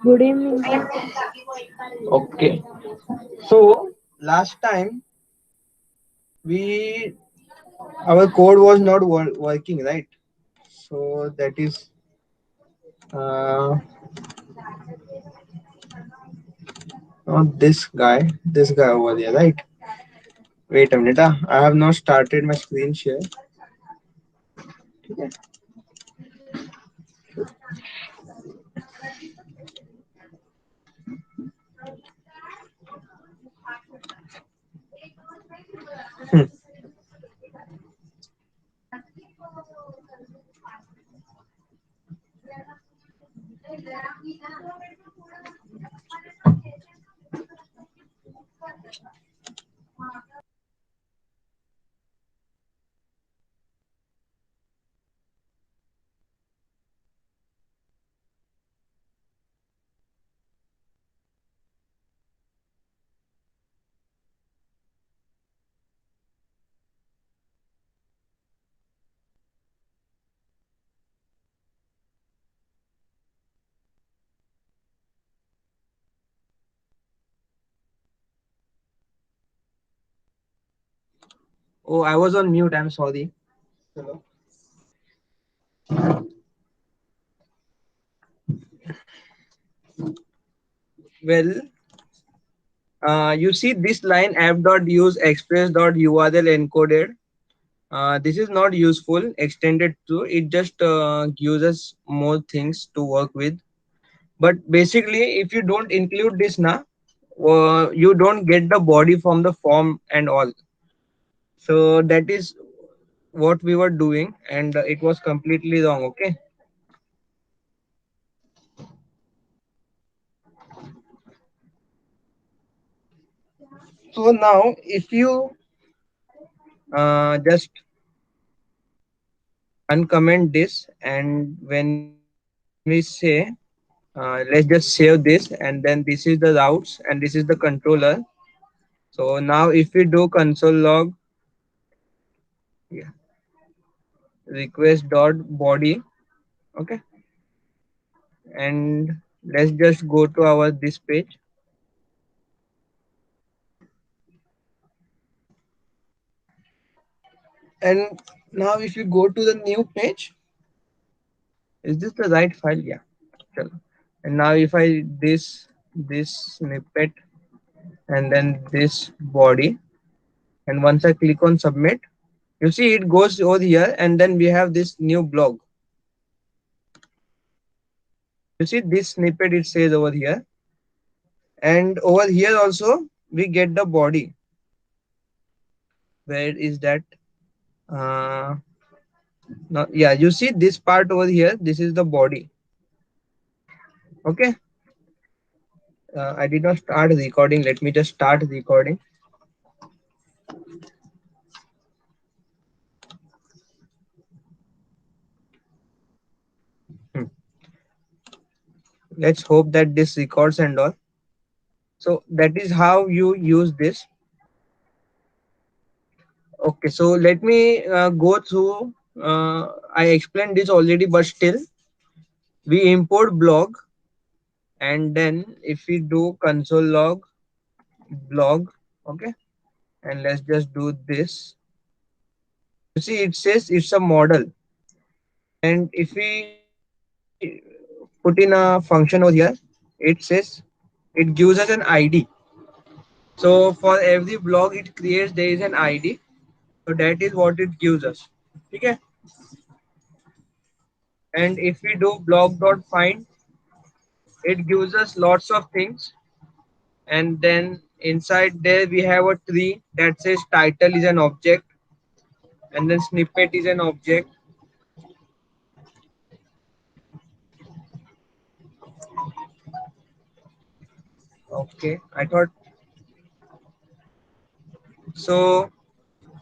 Good evening, sir. Okay. So last time we our code was not working, right? So that is uh, not this guy over there, right? Wait a minute. I have not started my screen share. Okay. Hmm. Oh, I was on mute. I'm sorry. Hello. Well, you see this line app.use express.url encoded. This is not useful extended to it, just gives us more things to work with. But basically, if you don't include this now, you don't get the body from the form and all. So that is what we were doing, and it was completely wrong. Okay. So now, if you just uncomment this, and when we say let's just save this, and then this is the routes and this is the controller. So now if we do console log, yeah, request dot body, okay, and let's just go to our this page. And now if you go to the new page, is this the right file? Yeah. Chalo. And now if I this snippet and then this body, and once I click on submit, you see it goes over here, and then we have this new blog. You see this snippet, it says over here, and over here also we get the body. Where is that? uh no, yeah, you see this part over here, this is the body. Okay. I did not start recording, let me just start recording. Hmm. Let's hope that this records and all. So that is how you use this. Okay, so let me go through. I explained this already, but still, we import blog, and then if we do console log blog, okay, and let's just do this. You see, it says it's a model, and if we put in a function over here, it says it gives us an ID. So for every blog it creates, there is an ID. So that is what it gives us. Okay, and if we do blog.find, it gives us lots of things, and then inside there we have a tree that says title is an object, and then snippet is an object. Okay, I thought so.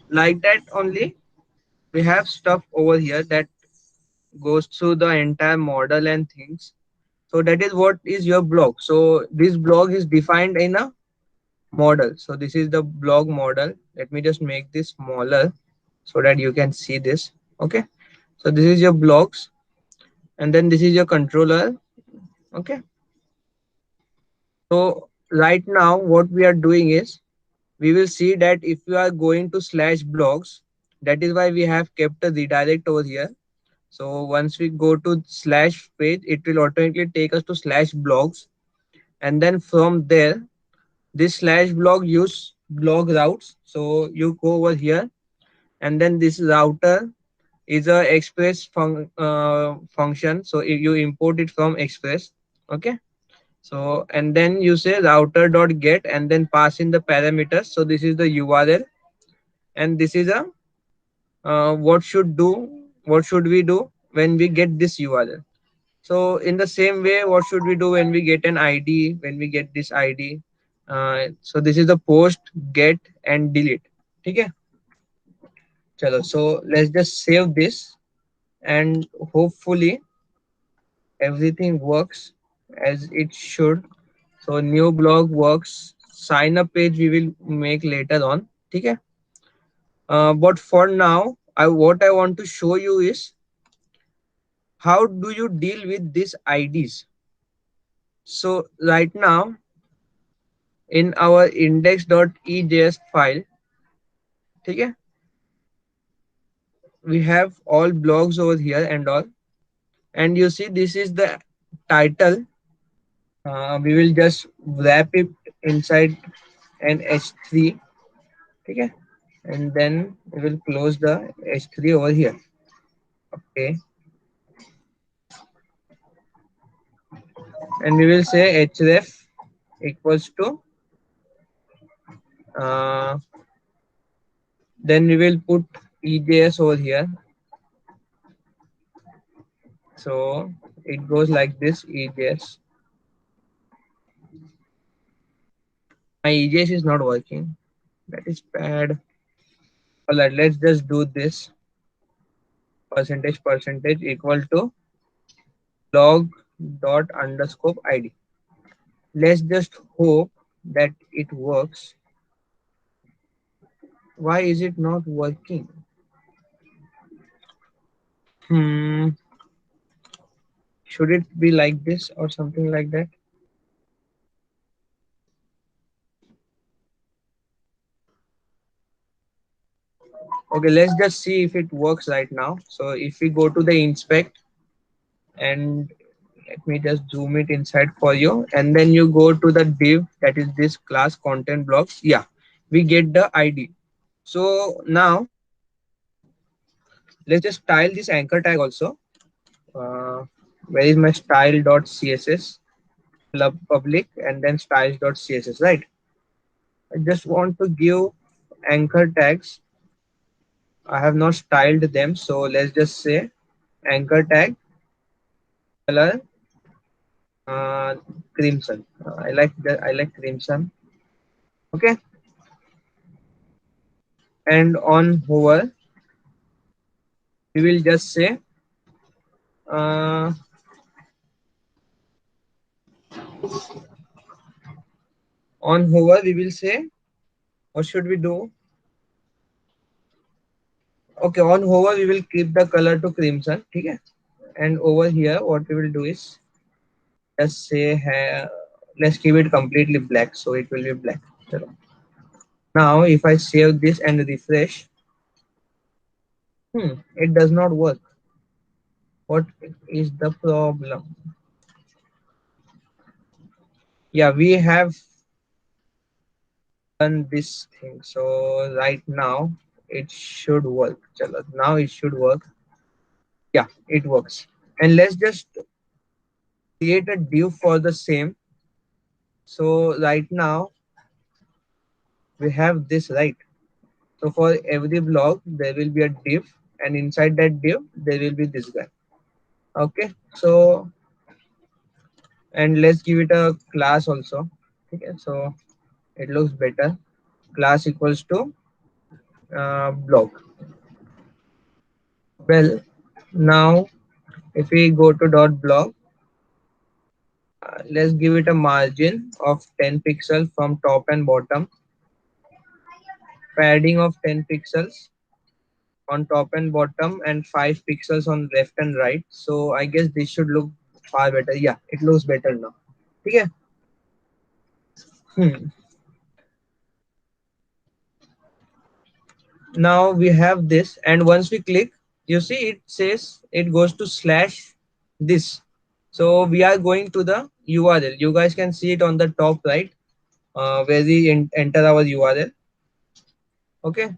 Like that only, we have stuff over here that goes through the entire model and things. So that is what is your blog. So this blog is defined in a model. So this is the blog model. Let me just make this smaller so that you can see this. Okay, so this is your blogs, and then this is your controller. Okay, So right now what we are doing is we will see that if you are going to slash blogs, that is why we have kept a redirect over here. So once we go to slash page, it will automatically take us to slash blogs, and then from there this slash blog use blog routes. So you go over here, and then this router is a express function. So if you import it from express, okay. So and then you say router dot get and then pass in the parameters. So this is the URL, and this is a what should we do when we get this URL. So in the same way, what should we do when we get an ID, when we get this ID? So this is the post, get and delete. Okay. Chalo, so let's just save this, and hopefully everything works as it should. So new blog works. Sign up page we will make later on. Okay. But for now, what I want to show you is how do you deal with these IDs. So right now in our index.ejs file, okay, we have all blogs over here and all, and you see this is the title. We will just wrap it inside an h3, okay, and then we will close the h3 over here. Okay, and we will say href equals to uh, then we will put ejs over here. So it goes like this, ejs. My ejs is not working, that is bad. All right, let's just do this. Percentage equal to log dot underscore id. Let's just hope that it works. Why is it not working? Hmm, should it be like this or something like that? Okay, let's just see if it works right now. So if we go to the inspect, and let me just zoom it inside for you, and then you go to the div, that is this class content blocks. Yeah, we get the ID. So now let's just style this anchor tag also. uh, where is my style.css? Public and then styles.css, right? I just want to give anchor tags. I have not styled them, so let's just say anchor tag color uh, crimson. I like crimson. Okay, and on hover we will just say uh, on hover we will say what should we do? Okay, on hover we will keep the color to crimson. Okay, and over here what we will do is let's say let's keep it completely black, so it will be black. Chalo. Now if I save this and refresh, it does not work. What is the problem? Yeah, we have done this thing, so right now it should work. Chalo, now it should work. Yeah, it works. And let's just create a div for the same. So right now we have this, right? So for every blog there will be a div, and inside that div there will be this guy. Okay, so and let's give it a class also. Okay, so it looks better. Class equals to blog. Well, now if we go to dot blog, let's give it a margin of 10 pixels from top and bottom, padding of 10 pixels on top and bottom, and 5 pixels on left and right. So I guess this should look far better. Yeah, it looks better now. Okay, Hmm. Now we have this, and once we click, you see it says it goes to slash this. So we are going to the URL. You guys can see it on the top right, where we enter our URL. Okay.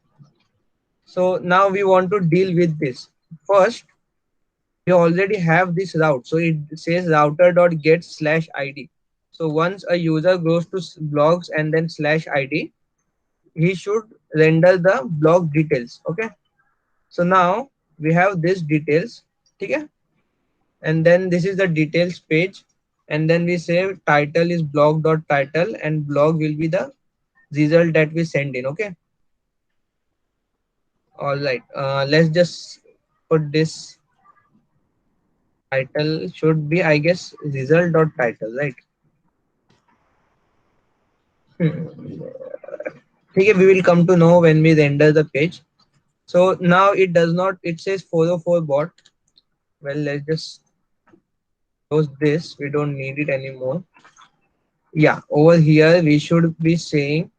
So now we want to deal with this. First, we already have this route. So it says router.get slash ID. So once a user goes to blogs and then slash ID, he should render the blog details. Okay. So now we have this details. Okay. And then this is the details page. And then we say title is blog.title and blog will be the result that we send in. Okay. All right. Let's just put this title should be, I guess, result.title, right? Okay, we will come to know when we render the page. So now it does not, it says 404 bot. Well, let's just close this. We don't need it anymore. Yeah, over here we should be saying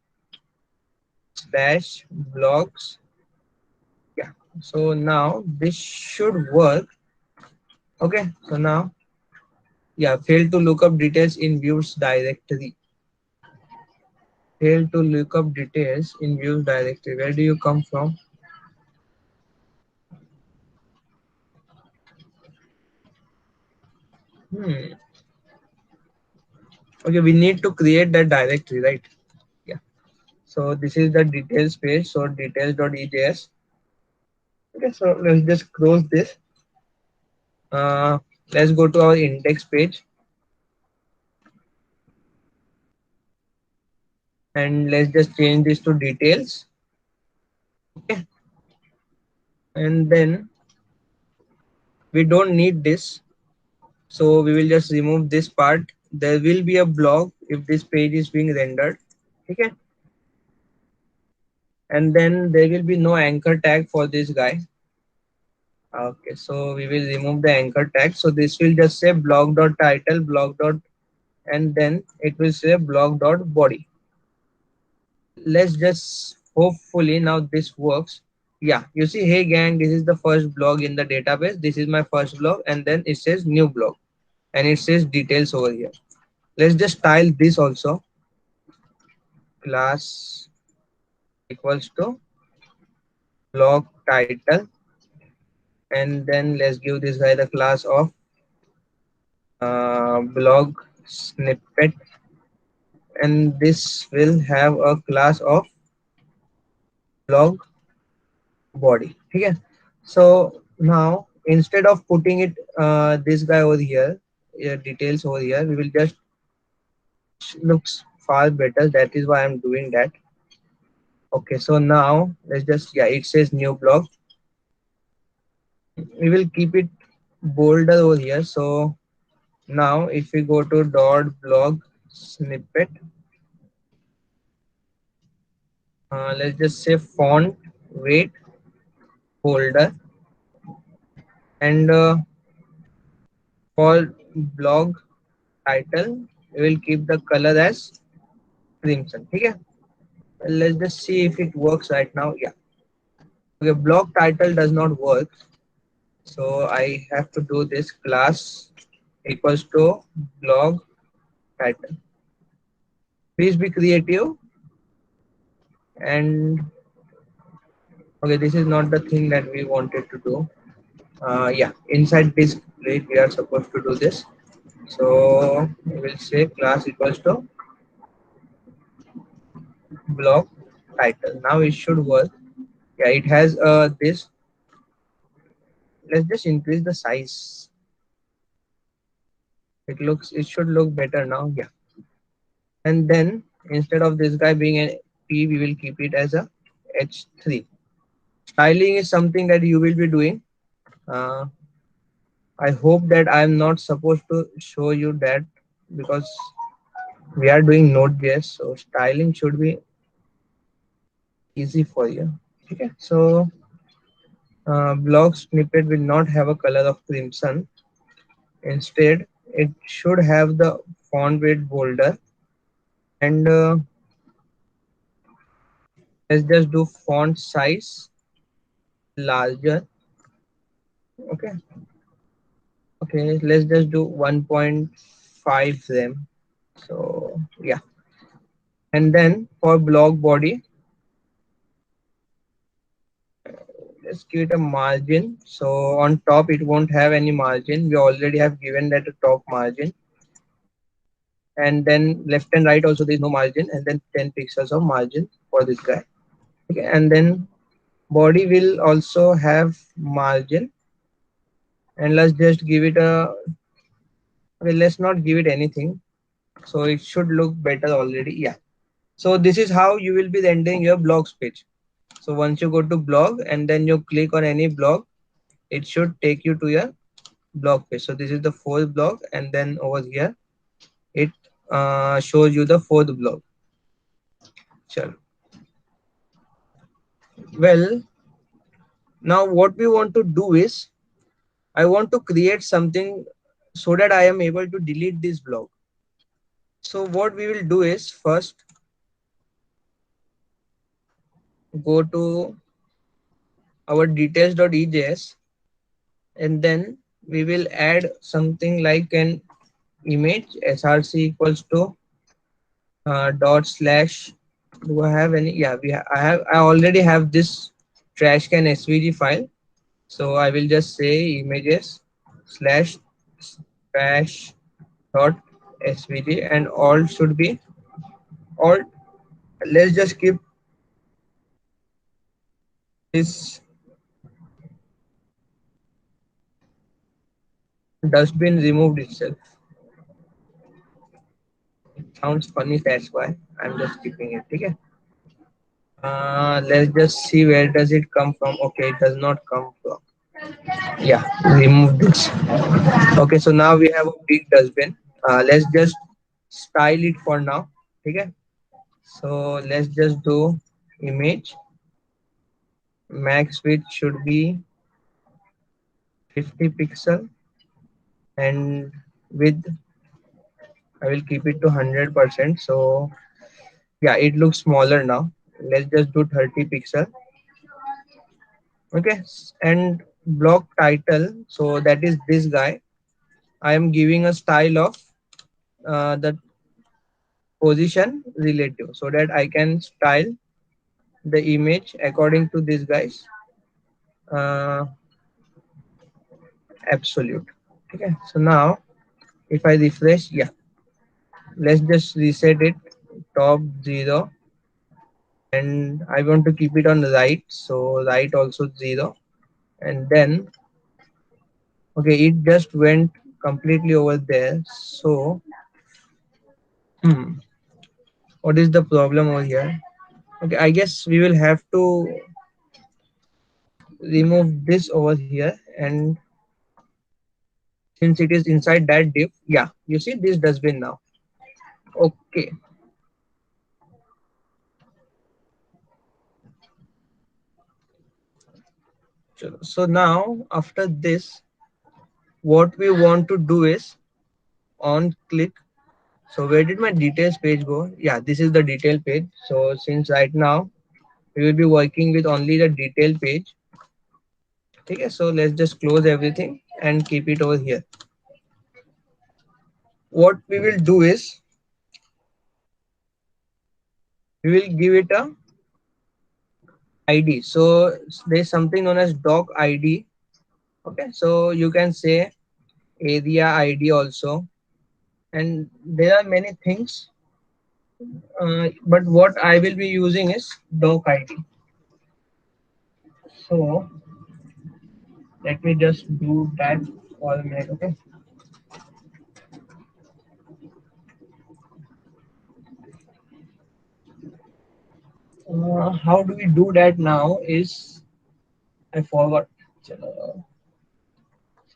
slash blogs. Yeah, so now this should work. Okay, so now, yeah, fail to look up details in views directory. Fail to look up details in views directory. Where do you come from? Hmm. Okay, we need to create that directory, right? Yeah. So this is the details page. So details.ejs. Okay, so let's just close this. Uh, let's go to our index page and let's just change this to details. Okay, and then we don't need this. So we will just remove this part. There will be a blog if this page is being rendered. Okay, and then there will be no anchor tag for this guy. Okay, so we will remove the anchor tag. So this will just say blog.title, blog dot, and then it will say blog.body. Let's just hopefully now this works. Yeah, you see, hey gang, this is the first blog in the database. This is my first blog, and then it says new blog, and it says details over here. Let's just style this also. Class equals to blog title, and then let's give this guy the class of blog snippet, and this will have a class of blog body. Okay, so now instead of putting it this guy over here, details over here, we will just looks far better. That is why I'm doing that. Okay, so now let's just, yeah, it says new blog. We will keep it bolder over here. So now if we go to dot blog snippet, let's just say font weight bolder, and for blog title we will keep the color as crimson. Okay, let's just see if it works right now. Yeah. Okay, blog title does not work, so I have to do this class equals to blog title. Please be creative. And okay, this is not the thing that we wanted to do. Yeah, inside this plate we are supposed to do this. So we will say class equals to blog title. Now it should work. Yeah, it has this. Let's just increase the size. It should look better now. Yeah. And then instead of this guy being a P, we will keep it as a H3. Styling is something that you will be doing. Uh, I hope that I am not supposed to show you that, because we are doing Node.js, so styling should be easy for you. Okay, so blog snippet will not have a color of crimson. Instead, it should have the font weight bolder, And let's just do font size larger. Okay. Okay, let's just do 1.5 them. So yeah, and then for block body, let's give it a margin. So on top it won't have any margin. We already have given that a top margin, and then left and right also there is no margin, and then 10 pixels of margin for this guy. Okay, and then body will also have margin, and let's just give it a, well, let's not give it anything. So it should look better already. Yeah. So this is how you will be rendering your blogs page. So once you go to blog and then you click on any blog, it should take you to your blog page. So this is the fourth blog, and then over here it shows you the fourth blog. Sure. Well, now what we want to do is I want to create something so that I am able to delete this blog. So what we will do is first go to our details.ejs, and then we will add something like an image src equals to dot slash. Do I have any? Yeah, I already have this trash can svg file. So I will just say images slash trash dot svg, and all should be all. Let's just keep this dustbin removed itself. It sounds funny, that's why I'm just keeping it. Okay. Let's just see where does it come from. Okay, it does not come from. Yeah, remove this. Okay, so now we have a big dustbin. Let's just style it for now. Okay, so let's just do image max width should be 50 pixel, and width I will keep it to 100%. So yeah, it looks smaller now. Let's just do 30 pixel. Okay, and block title, so that is this guy. I am giving a style of the position relative, so that I can style the image according to this guy's uh, absolute. Okay, so now if I refresh, yeah, let's just reset it top 0, and I want to keep it on the right, so right also 0, and then okay, it just went completely over there. So what is the problem over here? Okay, I guess we will have to remove this over here, and since it is inside that div, yeah, you see this dustbin now. Okay, so now after this, what we want to do is on click. So where did my details page go? Yeah, this is the detail page. So since right now we will be working with only the detail page. Okay, so let's just close everything and keep it over here. What we will do is we will give it a ID. So there's something known as doc ID. Okay, so you can say area ID also, and there are many things. But what I will be using is doc ID. So let me just do that for a minute. Okay. How do we do that now? Is I forgot. So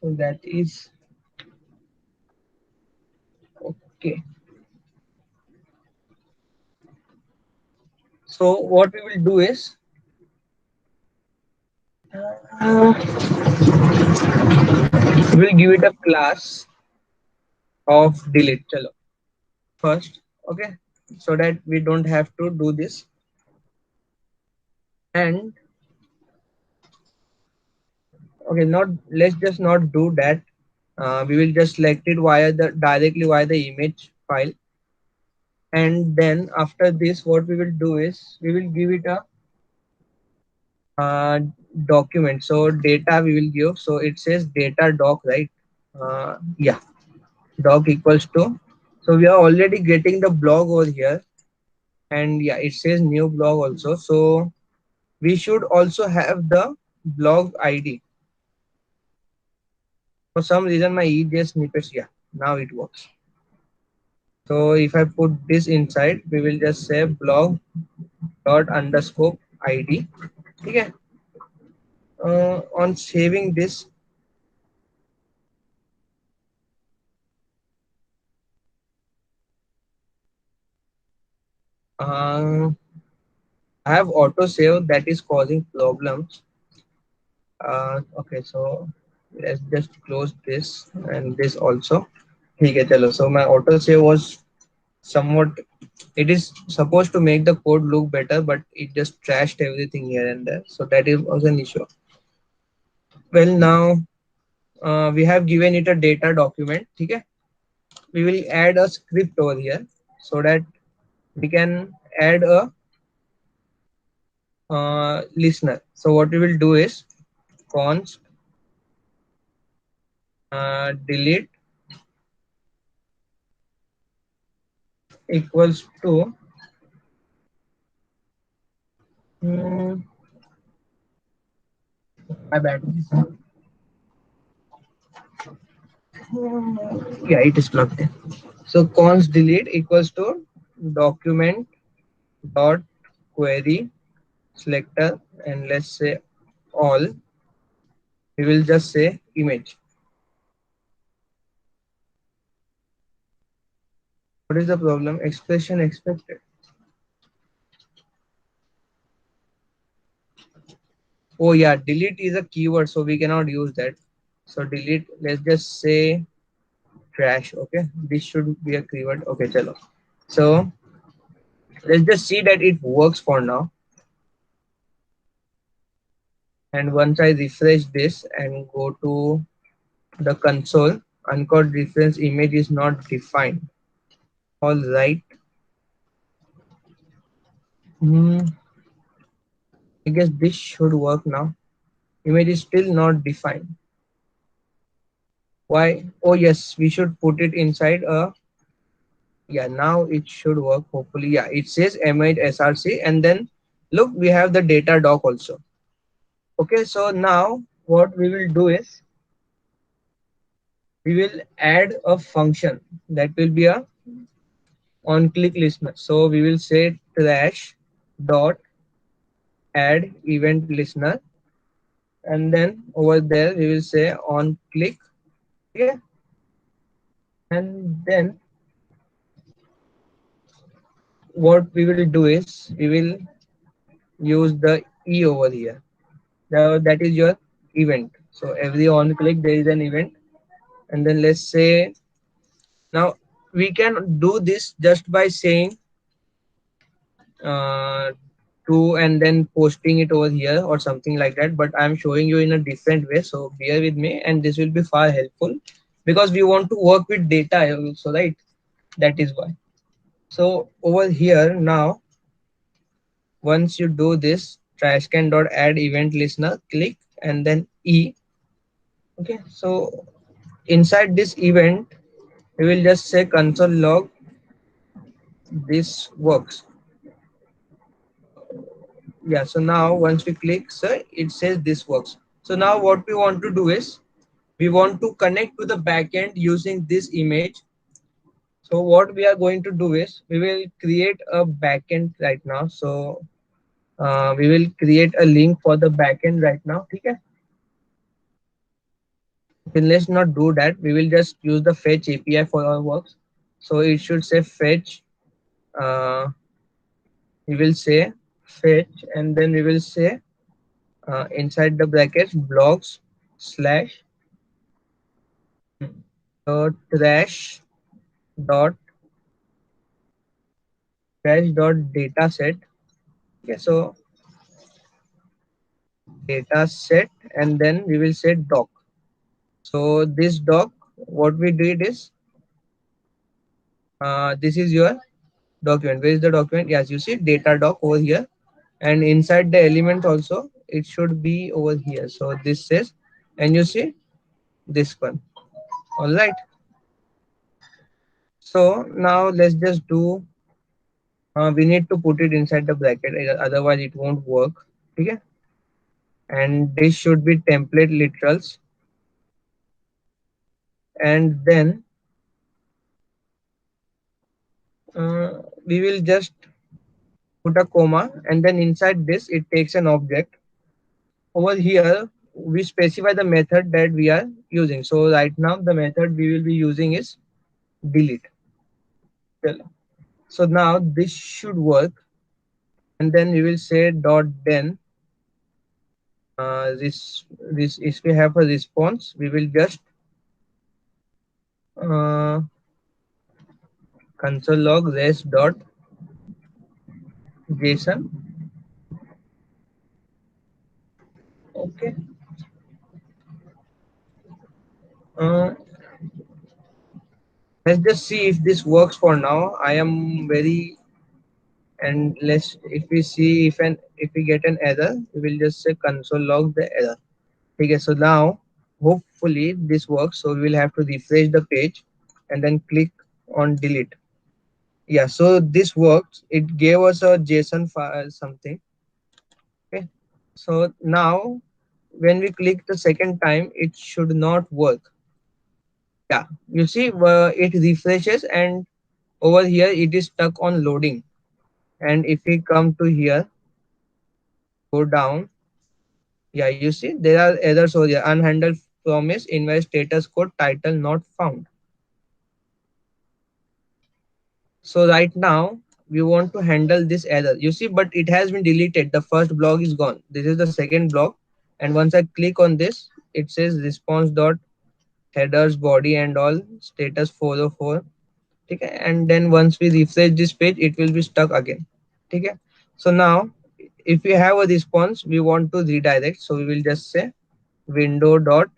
that is okay. So what we will do is uh, we'll give it a class of delete. Chalo. First, okay. so that we don't have to do this. And okay, not, let's just not do that. We will just select it via the directly via the image file. And then after this, what we will do is we will give it a uh, document. So data we will give. So it says data doc, right? Yeah, doc equals to. So we are already getting the blog over here, and yeah, it says new blog also. So we should also have the blog ID. For some reason, my EJ snippets, yeah, now it works. So if I put this inside, we will just say blog dot underscore ID. Okay. On saving this, uh, I have auto save that is causing problems. Okay, so let's just close this and this also. Okay, chalo. So my auto save was somewhat, it is supposed to make the code look better, but it just trashed everything here and there. So that is also an issue. Well, now we have given it a data document. Okay, we will add a script over here so that we can add a listener. So what we will do is const delete equals to hmm, my bad. Yeah, it is plugged in. So const delete equals to document dot query selector, and let's say all. We will just say image. What is the problem? Expression expected. Oh yeah, delete is a keyword, so we cannot use that. So delete. Let's just say trash. Okay, this should be a keyword. Okay, chalo. So let's just see that it works for now. And once I refresh this and go to the console, uncode reference image is not defined. All right. Hmm, I guess this should work now. Image is still not defined. Why? Oh yes, we should put it inside a, yeah, now it should work hopefully. Yeah, it says image src, and then look, we have the data doc also. Okay, so now what we will do is we will add a function that will be a on click listener. So we will say trash dot add event listener, and then over there we will say on click. Okay, and then what we will do is we will use the e over here. That is your event. So every on click there is an event, and then let's say now we can do this just by saying uh, to and then posting it over here or something like that, but I'm showing you in a different way, so bear with me, and this will be far helpful because we want to work with data also, right? That is why. So over here now, once you do this trashcan dot add event listener, click and then e. Okay, so inside this event we will just say console log this works. Yeah, so now once we click sir, it says this works. So now what we want to do is we want to connect to the backend using this image. So what we are going to do is we will create a backend right now. So we will create a link for the backend right now. Okay, let's not do that. We will just use the fetch API for our works. So it should say fetch. Uh, we will say fetch, and then we will say inside the brackets blogs slash trash dot fetch dot data set. Okay, so data set, and then we will say doc. So this doc, what we did is, this is your document. Where is the document? Yes, you see data doc over here, and inside the element also it should be over here. So this says, and you see this one. All right. So now let's just do. We need to put it inside the bracket, otherwise it won't work. Okay, and this should be template literals, and then uh, we will just put a comma, and then inside this it takes an object. Over here we specify the method that we are using. So right now the method we will be using is delete. So now this should work, and then we will say dot then this if we have a response we will just uh, console log res dot json. Okay. uh, let's just see if this works. For now I am very, and let's, if we see if we get an error we will just say console log the error. Okay, so now hopefully this works. So we will have to refresh the page and then click on delete. Yeah, so this works. It gave us a JSON file something. Okay, so now when we click the second time it should not work. Yeah, you see it refreshes, and over here it is stuck on loading. And if we come to here, go down, yeah, you see there are errors over here: unhandled promise, invalid status code, title not found. So right now we want to handle this error, you see, but it has been deleted. The first block is gone. This is the second block, and once I click on this it says response dot headers body and all status 404. Okay, and then once we refresh this page it will be stuck again. Okay, so now if we have a response we want to redirect, so we will just say window dot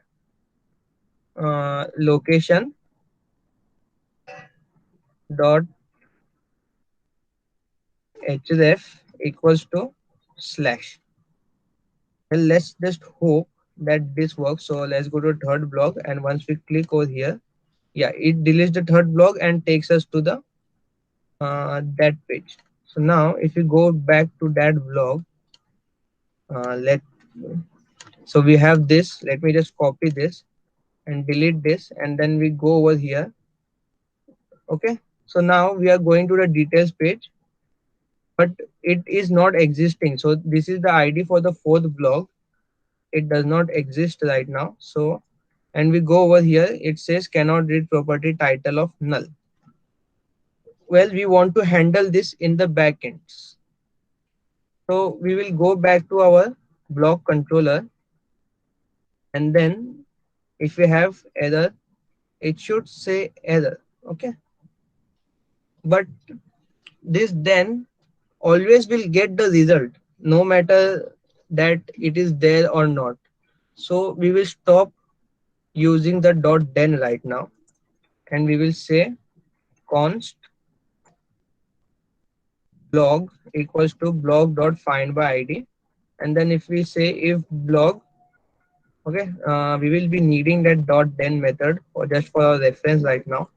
location dot href equals to slash. Well, let's just hope that this works. So let's go to third block, and once we click over here, yeah, it deletes the third block and takes us to the that page. So now if we go back to that block, let so we have this. Let me just copy this and delete this, and then we go over here. Okay, so now we are going to the details page, but it is not existing. So this is the ID for the fourth block. It does not exist right now. So, and we go over here, it says cannot read property title of null. Well, we want to handle this in the backends. So we will go back to our block controller, and then if we have error, it should say error. Okay, but this then always will get the result no matter that it is there or not. So we will stop using the dot then right now, and we will say const blog equals to blog dot find by id. And then if we say if blog, okay, we will be needing that dot then method for just for our reference right now.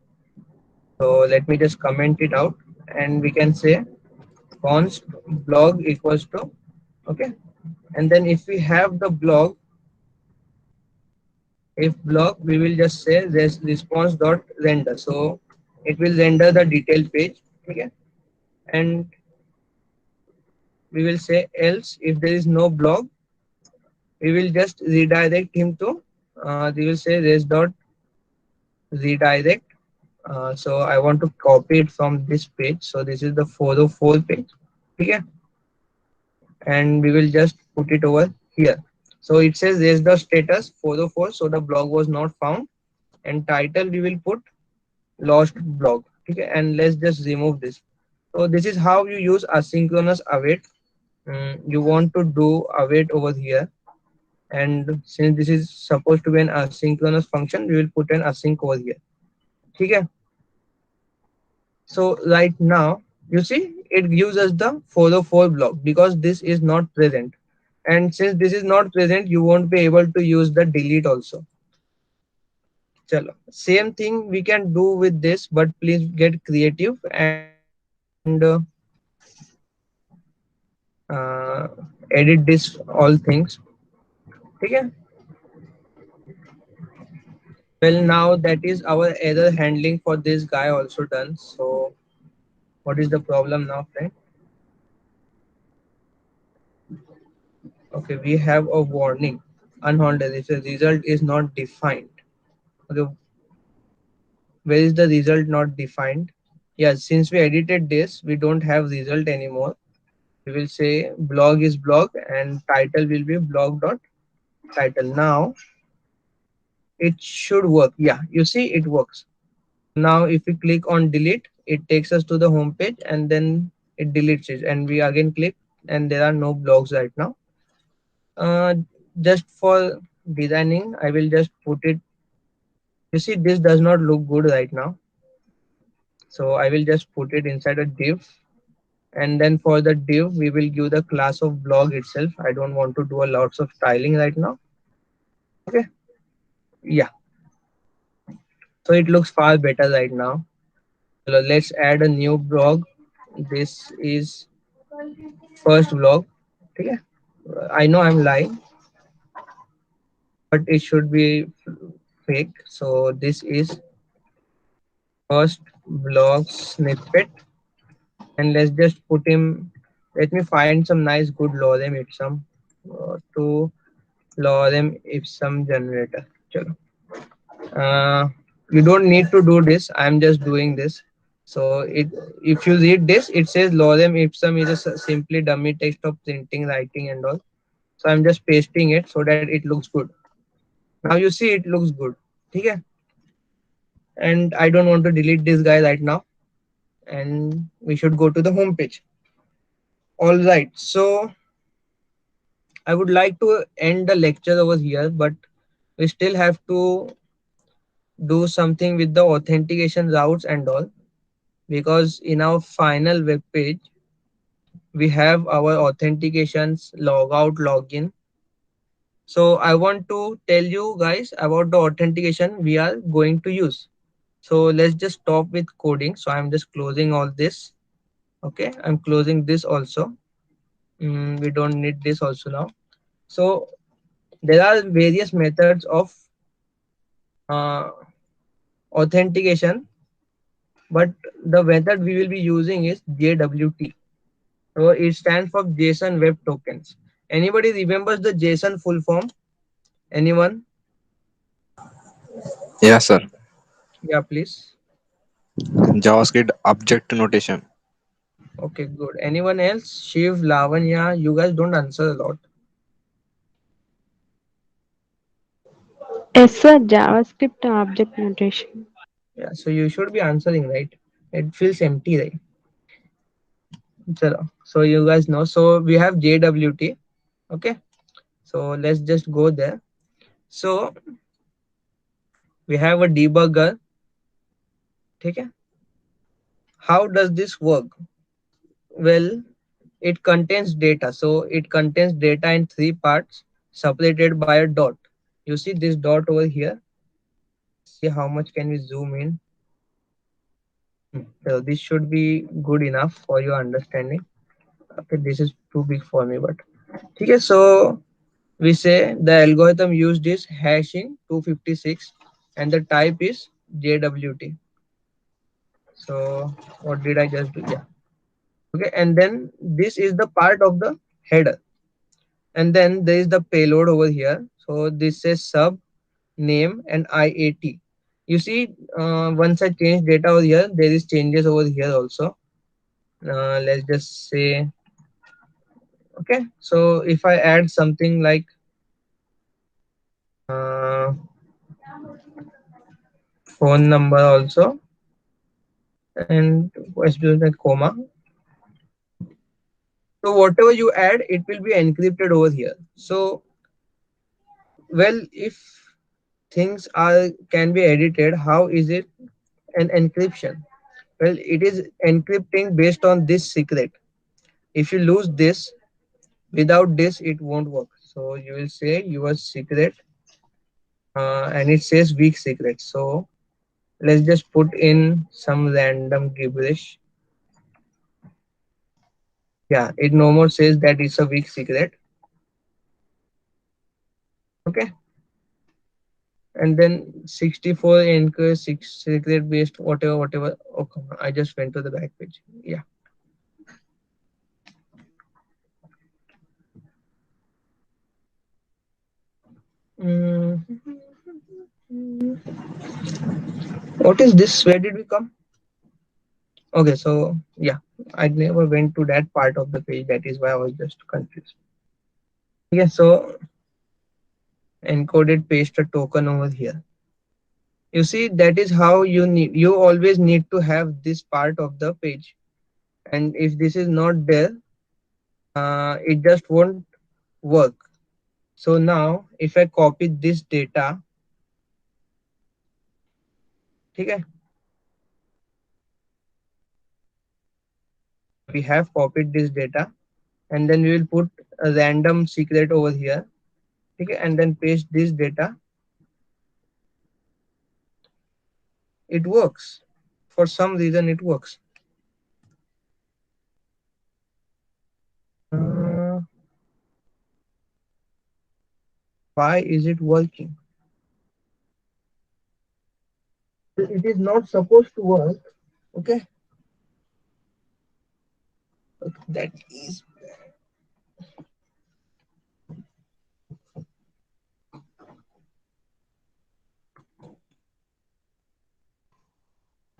So let me just comment it out, and we can say const blog equals to, okay, and then if we have the blog, if blog we will just say this response dot render. So it will render the detailed page. Okay, and we will say else if there is no blog we will just redirect him to, we will say res dot redirect. So I want to copy it from this page. So this is the 404 page. Okay, and we will just put it over here. So it says res dot status 404. So the blog was not found, and title we will put lost blog. Okay, and let's just remove this. So this is how you use asynchronous await. You want to do await over here, and since this is supposed to be an asynchronous function, we will put an async over here. Okay. So right now, you see, it gives us the 404 block because this is not present. And since this is not present, you won't be able to use the delete also. Chalo. Same thing we can do with this, but please get creative and uh, edit this all things. Okay. Well, now that is our error handling for this guy also done. So what is the problem now, friend? Okay, we have a warning. Unhaunted if the result is not defined. Okay, where is the result not defined? Yes, since we edited this, we don't have result anymore. We will say blog is blog and title will be blog dot title. Now it should work. Yeah, you see it works. Now if we click on delete, it takes us to the home page and then it deletes it and we again click and there are no blogs right now. Uh, just for designing, I will just put it. You see, this does not look good right now. So I will just put it inside a div. And then for the div, we will give the class of blog itself. I don't want to do a lots of styling right now. Okay. Yeah. So it looks far better right now. So let's add a new blog. This is first blog. Okay. I know I'm lying, but it should be fake. So this is first blog snippet. And let's just put him. Let me find some nice good lorem ipsum to lorem ipsum generator. Chalo. You don't need to do this. I'm just doing this. So it if you read this, it says lorem ipsum is a simply dummy text of printing, writing, and all. So I'm just pasting it so that it looks good. Now you see it looks good. Okay? And I don't want to delete this guy right now. And we should go to the home page. All right. So I would like to end the lecture over here, but we still have to do something with the authentication routes and all because in our final web page we have our authentications logout login. So I want to tell you guys about the authentication we are going to use. So let's just stop with coding. So I'm just closing all this. Okay, I'm closing this also. We don't need this also now. So there are various methods of uh, authentication, but the method we will be using is JWT. So it stands for JSON Web Tokens. Anybody remembers the JSON full form? Anyone? Yeah, sir. Yeah, please. JavaScript object notation. Okay, good. Anyone else? Shiv, Lavanya, you guys don't answer a lot. Yes, sir. JavaScript object notation. Yeah, so you should be answering, right? It feels empty, right? Chalo. So you guys know. So we have JWT. Okay. So let's just go there. So we have a debugger. Okay. How does this work? Well, it contains data. So it contains data in three parts separated by a dot. You see this dot over here. See how much can we zoom in. So this should be good enough for your understanding. Okay, this is too big for me, but okay. So we say the algorithm used is hashing 256 and the type is JWT. So what did I just do? Yeah. Okay, and then this is the part of the header, and then there is the payload over here. So this says sub name and IAT. You see, once I change data over here, there is changes over here also. Let's just say okay. So if I add something like uh, phone number also and let's do the comma. So whatever you add, it will be encrypted over here. So well, if things are can be edited, how is it an encryption? Well, it is encrypting based on this secret. If you lose this, without this it won't work. So you will say your secret, and it says weak secret. So let's just put in some random gibberish. Yeah, it no more says that it's a weak secret. Okay. And then 64 anchor six secret based whatever. Okay, I just went to the back page. Yeah. Mm, what is this? Where did we come? Okay, so yeah, I never went to that part of the page. That is why I was just confused. Yeah, so encoded paste a token over here. You see, that is how you always need to have this part of the page. And if this is not there, it just won't work. So now if I copy this data, okay, we have copied this data, and then we will put a random secret over here, okay, and then paste this data. It works. For some reason it works. Uh, why is it working? It is not supposed to work. Okay, that is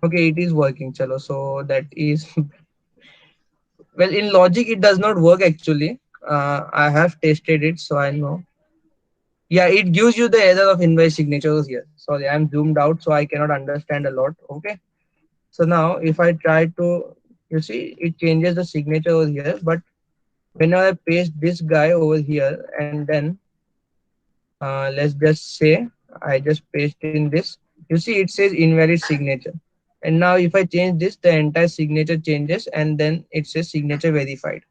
okay. It is working. Chalo. So that is well, in logic it does not work actually. I have tested it, so I know. Yeah, it gives you the error of invalid signatures here. Sorry, I'm zoomed out, so I cannot understand a lot. Okay. So now if I try to, you see, it changes the signature over here. But whenever I paste this guy over here, and then let's just say I just paste in this, you see it says invalid signature. And now if I change this, the entire signature changes, and then it says signature verified.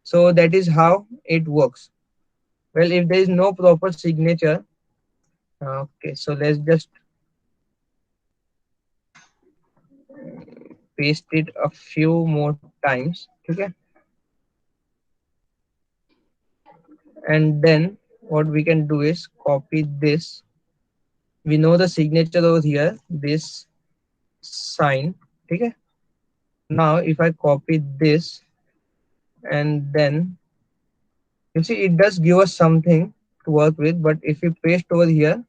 So that is how it works. Well, if there is no proper signature, okay, so let's just paste it a few more times. Okay, and then what we can do is copy this. We know the signature over here, this sign. Okay, now if I copy this, and then you see it does give us something to work with. But if we paste over here,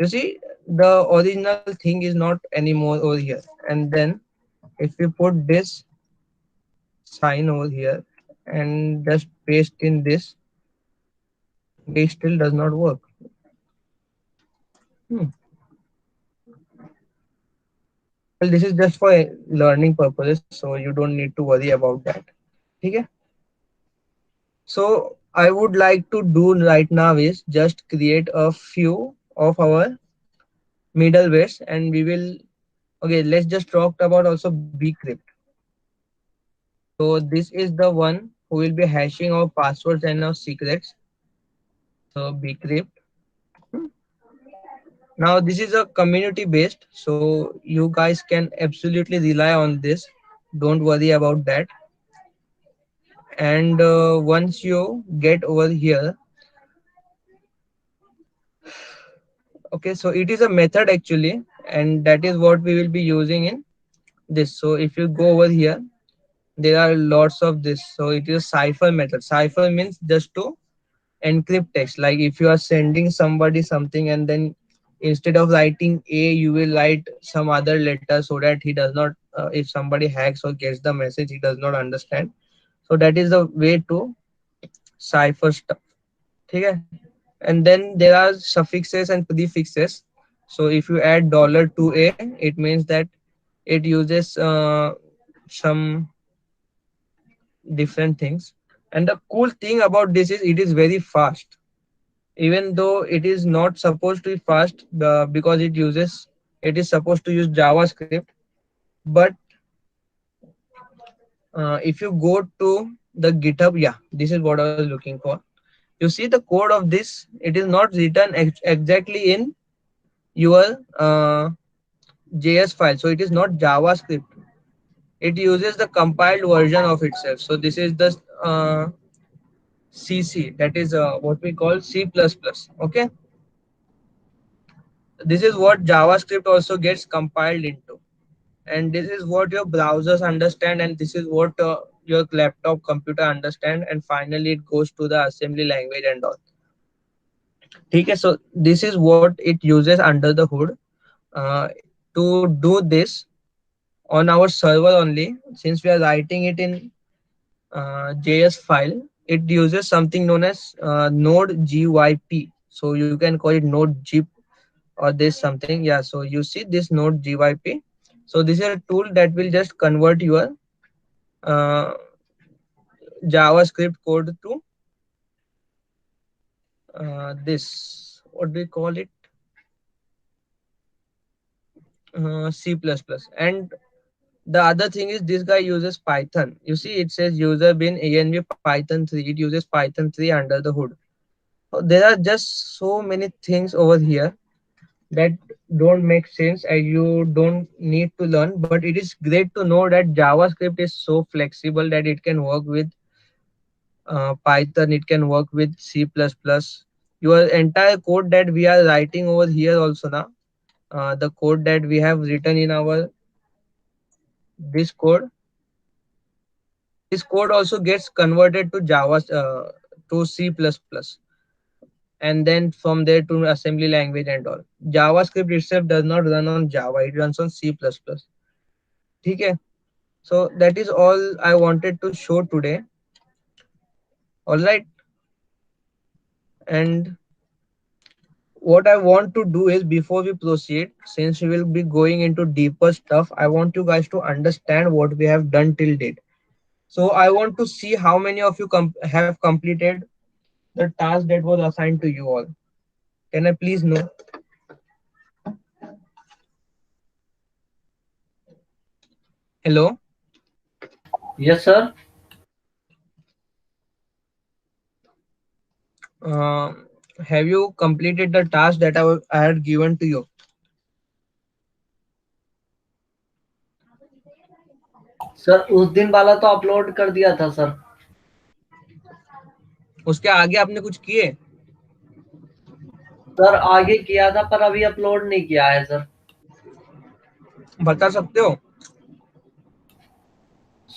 you see the original thing is not anymore over here. And then if we put this sign over here and just paste in this, it still does not work. Hmm. Well, this is just for learning purposes, so you don't need to worry about that. Okay. So I would like to do right now is just create a few of our middlewares, and we will. Okay, let's just talk about also bcrypt. So this is the one who will be hashing our passwords and our secrets. So bcrypt. Now this is a community based, so you guys can absolutely rely on this. Don't worry about that. And once you get over here, okay, so it is a method actually, and that is what we will be using in this. So if you go over here, there are lots of this. So it is a cipher method. Cipher means just to encrypt text. Like if you are sending somebody something, and then instead of writing a, you will write some other letter, so that he does not if somebody hacks or gets the message, he does not understand. So that is the way to cipher stuff. Okay. And then there are suffixes and prefixes. So if you add dollar to a, it means that it uses some different things. And the cool thing about this is it is very fast, even though it is not supposed to be fast because it is supposed to use JavaScript. But if you go to the GitHub, yeah, this is what I was looking for. You see the code of this, it is not written exactly in your JS file, so it is not JavaScript. It uses the compiled version of itself. So this is the CC, that is what we call C++. Okay, this is what JavaScript also gets compiled into, and this is what your browsers understand, and this is what your laptop computer understand, and finally it goes to the assembly language and all. Okay, so this is what it uses under the hood. uh, to do this on our server only, since we are writing it in JS file, it uses something known as Node GYP. So you can call it Node GYP or this something. Yeah. So you see this Node GYP. So this is a tool that will just convert your uh, JavaScript code to this. What do we call it? C++. And the other thing is this guy uses Python. You see, it says user bin env Python 3. It uses Python 3 under the hood. So there are just so many things over here that don't make sense and you don't need to learn. But it is great to know that JavaScript is so flexible that it can work with Python, it can work with C++. Your entire code that we are writing over here also now, the code that we have written in our this code, this code also gets converted to Java to C++, and then from there to assembly language and all. JavaScript itself does not run on Java; it runs on C++. Okay, so that is all I wanted to show today. All right, and what I want to do is before we proceed, since we will be going into deeper stuff, I want you guys to understand what we have done till date. So I want to see how many of you have completed the task that was assigned to you all. Can I please know? Hello. Yes, sir. Uh, have you completed the task that I had given to you? Sir उस दिन वाला तो upload कर दिया था sir. उसके आगे आपने कुछ किए? सर आगे किया था पर अभी अपलोड नहीं किया है सर। बता सकते हो?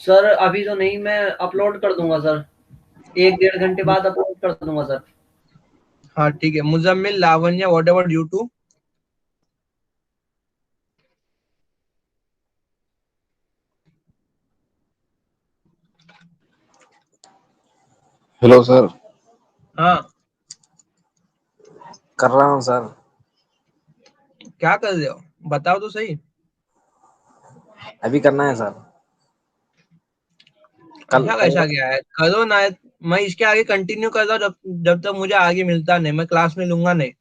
सर अभी तो नहीं, मैं अपलोड कर दूंगा सर, 1-1.5 घंटे बाद अपलोड कर दूंगा सर। हाँ ठीक है। Muzammil, Lavanya, what about you two? Hello sir. हाँ, कर रहा हूँ सर। क्या कर रहे हो? बताओ तो सही। अभी करना है सर। कल ऐसा कल कैसा गया है? करो ना। मैं इसके आगे कंटिन्यू कर रहा हूँ जब जब तक मुझे आगे मिलता नहीं, मैं क्लास में लूंगा नहीं।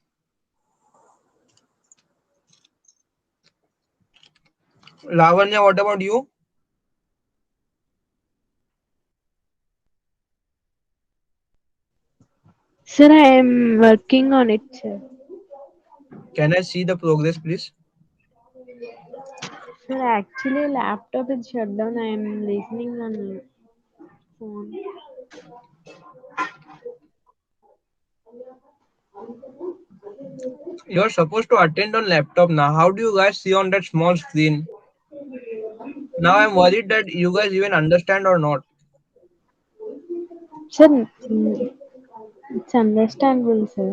Lavanya, what about you? Sir, I am working on it, sir. Can I see the progress please? Sir, actually, laptop is shut down. I am listening on phone. You are supposed to attend on laptop now. How do you guys see on that small screen? Now I'm worried that you guys even understand or not. Sir, it's understandable, sir.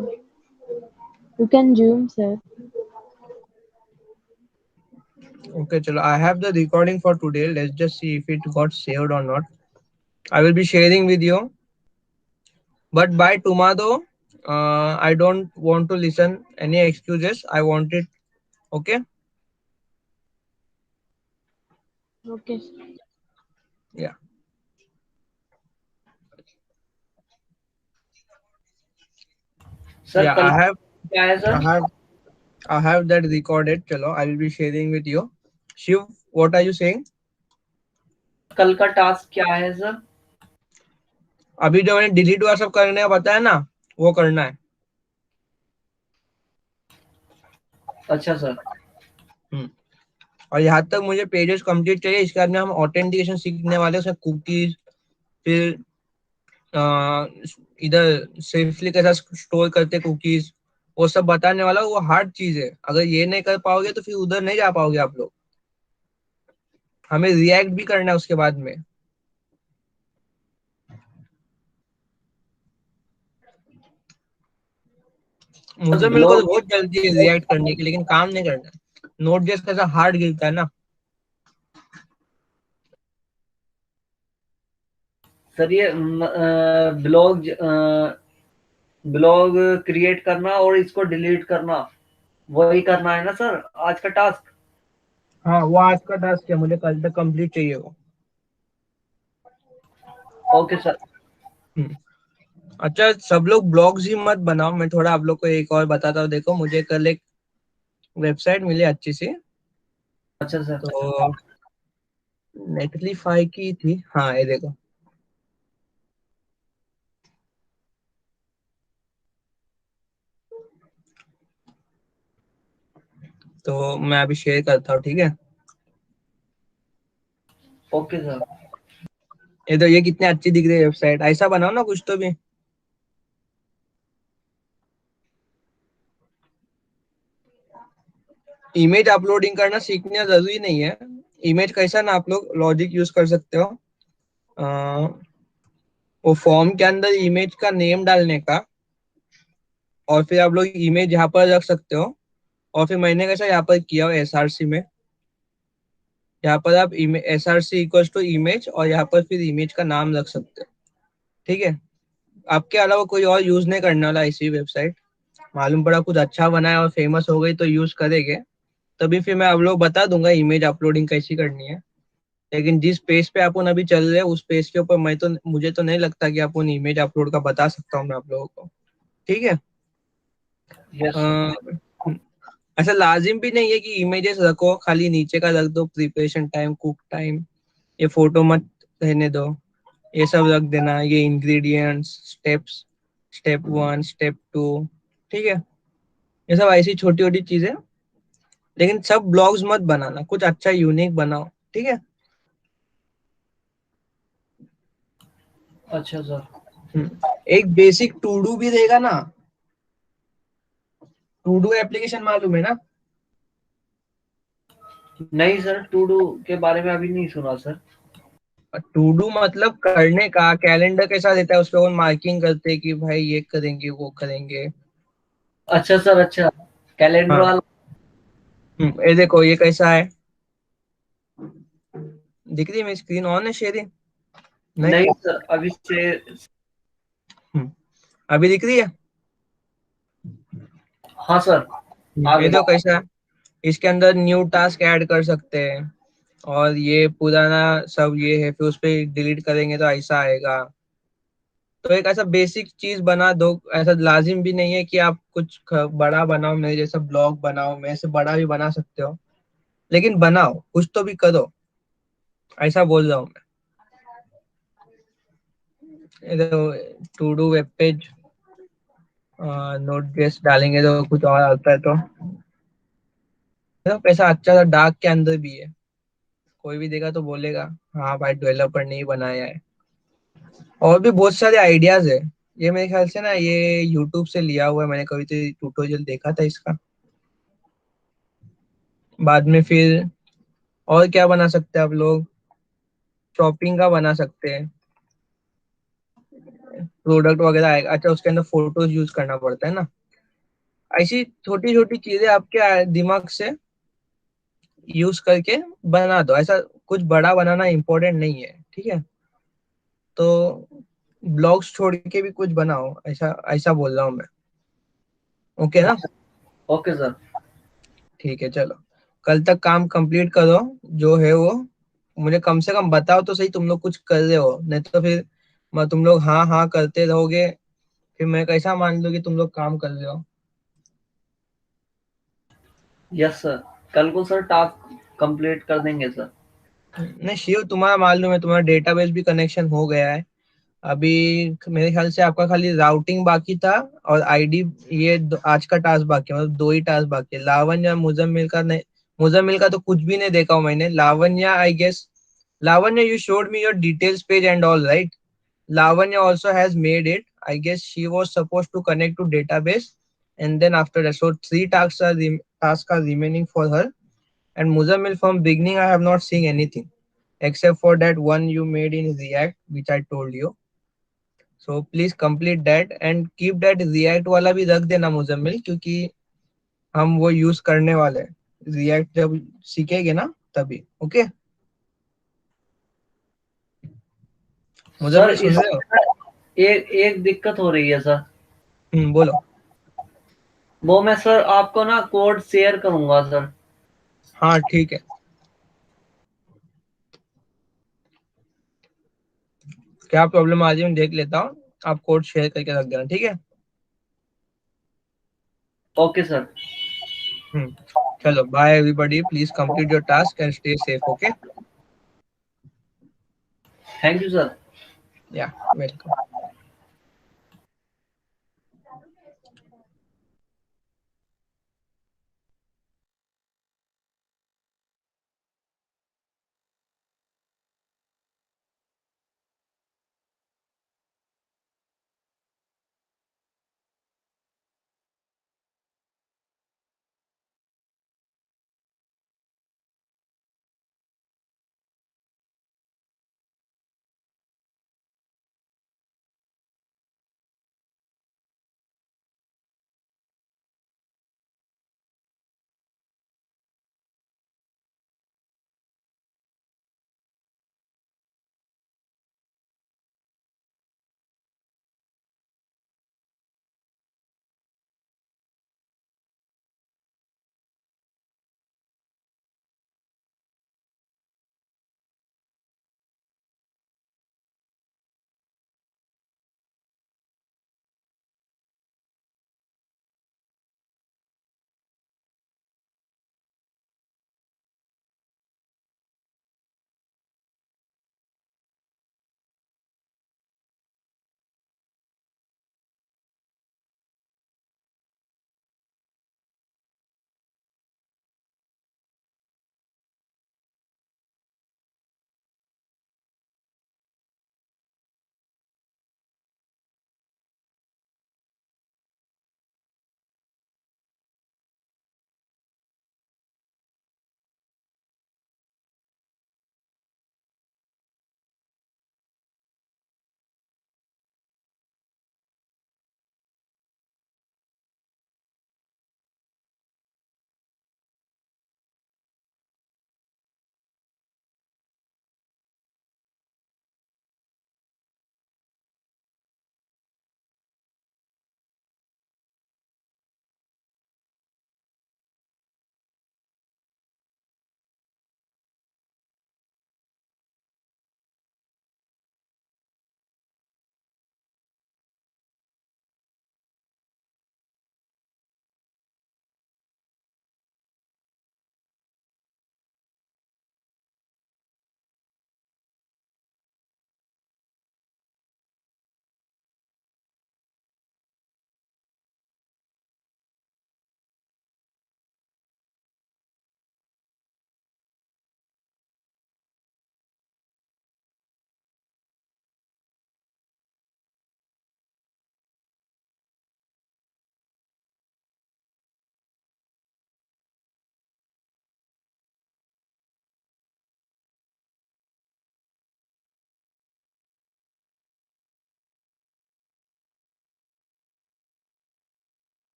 You can zoom, sir. Okay, chalo. I have the recording for today. Let's just see if it got saved or not. I will be sharing with you. But by tomorrow, I don't want to listen any excuses. I want it. Okay. Okay, sir. Yeah. Sir Yeah, कल I have क्या है I sir? have I have that recorded. चलो, I will be sharing with you. Shiv, what are you saying? कल का task क्या है sir? अभी जो मैंने डिलीट हुआ सब करने का बताया ना, वो करना है। अच्छा सर। और यहाँ तक मुझे पेजेस कंप्लीट चाहिए। इसके बाद में हम ऑथेंटिकेशन सीखने वाले हैं, उसमें कुकीज, फिर इधर सेफली कैसा स्टोर करते कुकीज, वो सब बताने वाला हूँ। वो हार्ड चीज है, अगर ये नहीं कर पाओगे तो फिर उधर नहीं जा पाओगे आप लोग। हमें रिएक्ट भी करना है उसके बाद में। मुझे मेरे को तो ब्लॉग बहुत जल्दी है रिएक्ट करने की, लेकिन काम नहीं करना है। नोट जैसा कैसा हार्ड गिरता है ना। सर ये ब्लॉग ब्लॉग क्रिएट करना और इसको डिलीट करना, वही करना है ना सर आज का टास्क? हाँ, वो आज का टास्क है, मुझे कल तक कंप्लीट चाहिए वो। Okay sir. हम्म। अच्छा, सब लोग ब्लॉग्स ही मत बनाओ। मैं थोड़ा आप लोग को एक और बताता हूँ। देखो, मुझे कल एक वेबसाइट मिली अच्छी सी। अच्छा सर। तो नेटलीफाई की थी, हाँ ये देखो। तो मैं अभी शेयर करता हूँ, ठीक है। Okay sir. ये तो, ये कितनी अच्छी दिख रही है वेबसाइट। ऐसा बनाओ ना कुछ तो भी। इमेज अपलोडिंग करना सीखना जरूरी नहीं है। इमेज कैसा ना, आप लोग लॉजिक यूज कर सकते हो। वो फॉर्म के अंदर इमेज का नेम डालने का, और फिर आप लोग इमेज यहाँ पर रख सकते हो। और फिर मैंने कैसा यहाँ पर किया हो एसआरसी में, यहाँ पर आप एसआरसी इक्वल्स टू इमेज, और यहाँ पर फिर इमेज का नाम रख सकते हो, ठीक है। आपके अलावा कोई और यूज नहीं करने वाला ऐसी वेबसाइट। मालूम पड़ा कुछ अच्छा बनाया और फेमस हो गई तो यूज करेंगे, तभी फिर मैं आप लोग बता दूंगा इमेज अपलोडिंग कैसी करनी है। लेकिन जिस पेज पे अपन अभी चल रहे हैं उस पेज के ऊपर मुझे तो नहीं लगता कि अपन इमेज अपलोड का बता सकता हूँ मैं आप लोगों को, ठीक है। Yes sir. अ, ऐसा लाजिम भी नहीं है कि इमेजेस रखो, खाली नीचे का रख दो प्रिपरेशन टाइम, कुक टाइम, ये फोटो मत रहने दो, ये सब रख देना। ये इंग्रेडिएंट्स, स्टेप्स, स्टेप 1, स्टेप 2, ठीक है। ये सब ऐसी छोटी छोटी चीजें। लेकिन सब ब्लॉग्स मत बनाना, कुछ अच्छा यूनिक बनाओ, ठीक है। अच्छा सर। एक बेसिक टू डू भी रहेगा ना। टू डू एप्लीकेशन मालूम है ना? नहीं सर, टू डू के बारे में अभी नहीं सुना सर। टू डू मतलब करने का कैलेंडर कैसा रहता है, उस पर मार्किंग करते हैं कि भाई ये करेंगे वो करेंगे। अच्छा सर, अच्छा, कैलेंडर हाँ। वाला। ये देखो, ये कैसा है, दिख रही है मेरी स्क्रीन? ऑन है शेयरिंग? नहीं। नहीं सर, अभी से। अभी दिख रही है? हाँ सर, आ ये गई। देखो कैसा है। इसके अंदर न्यू टास्क ऐड कर सकते हैं, और ये पुराना सब ये है, फिर उस पर डिलीट करेंगे तो ऐसा आएगा। तो एक ऐसा बेसिक चीज बना दो। ऐसा लाजिम भी नहीं है कि आप कुछ बड़ा बनाओ, मेरे जैसा ब्लॉग बनाओ। मैं से बड़ा भी बना सकते हो, लेकिन बनाओ कुछ तो भी करो, ऐसा बोल रहा हूँ मैं। To do web page, Node JS डालेंगे तो कुछ और आता है। तो पैसा अच्छा सा डार्क के अंदर भी है। कोई भी देगा तो बोलेगा हाँ भाई डेवलपर नहीं बनाया है। और भी बहुत सारे आइडियाज है। ये मेरे ख्याल से ना ये यूट्यूब से लिया हुआ है, मैंने कभी तो ट्यूटोरियल देखा था इसका। बाद में फिर और क्या बना सकते हैं आप लोग? शॉपिंग का बना सकते हैं, प्रोडक्ट वगैरह आएगा। अच्छा, उसके अंदर फोटोज यूज करना पड़ता है ना। ऐसी छोटी छोटी चीजें आपके दिमाग से यूज करके बना दो। ऐसा कुछ बड़ा बनाना इम्पोर्टेंट नहीं है, ठीक है। तो ब्लॉग्स छोड़ के भी कुछ बनाओ, ऐसा ऐसा बोल रहा हूँ मैं। ओके ना? Okay sir. ठीक है, चलो कल तक काम कंप्लीट करो जो है वो। मुझे कम से कम बताओ तो सही तुम लोग कुछ कर रहे हो, नहीं तो फिर तुम लोग हाँ हाँ करते रहोगे, फिर मैं कैसा मान लूं कि तुम लोग काम कर रहे हो? यस सर, कल को सर टास्क कंप्लीट कर देंगे सर। नहीं शिव, तुम्हारा मालूम है, तुम्हारा डेटाबेस भी कनेक्शन हो गया है अभी। मेरे ख्याल से आपका खाली राउटिंग बाकी था और आईडी, ये आज का टास्क बाकी है, मतलब 2 ही टास्क बाकी है। लावण्या, मुजम्मिल का नहीं, मुजम्मिल का तो कुछ भी नहीं देखा हूं मैंने। Lavanya I guess, Lavanya you showed me your details page and all right? Lavanya also has made it. I guess she was supposed to connect to database, and then after that, so 3 tasks are remaining for her. And Muzammil, from beginning, I have not seen anything except for that one you made in React, which I told you. So please complete that and keep that React वाला भी रख देना मुजम्मिल, क्योंकि हम वो use करने वाले हैं React जब सीखेंगे ना तभी। ओके सर मुजम्मिल, सुन रहे हो? इसमें एक एक दिक्कत हो रही है सर। बोलो। वो मैं सर आपको ना कोड शेयर करूंगा सर। हाँ ठीक है, क्या प्रॉब्लम आ रही है मैं देख लेता हूँ, आप कोड शेयर करके रख देना, ठीक है? Okay sir. चलो bye everybody, please complete your task and stay safe. Okay, thank you sir. You're welcome.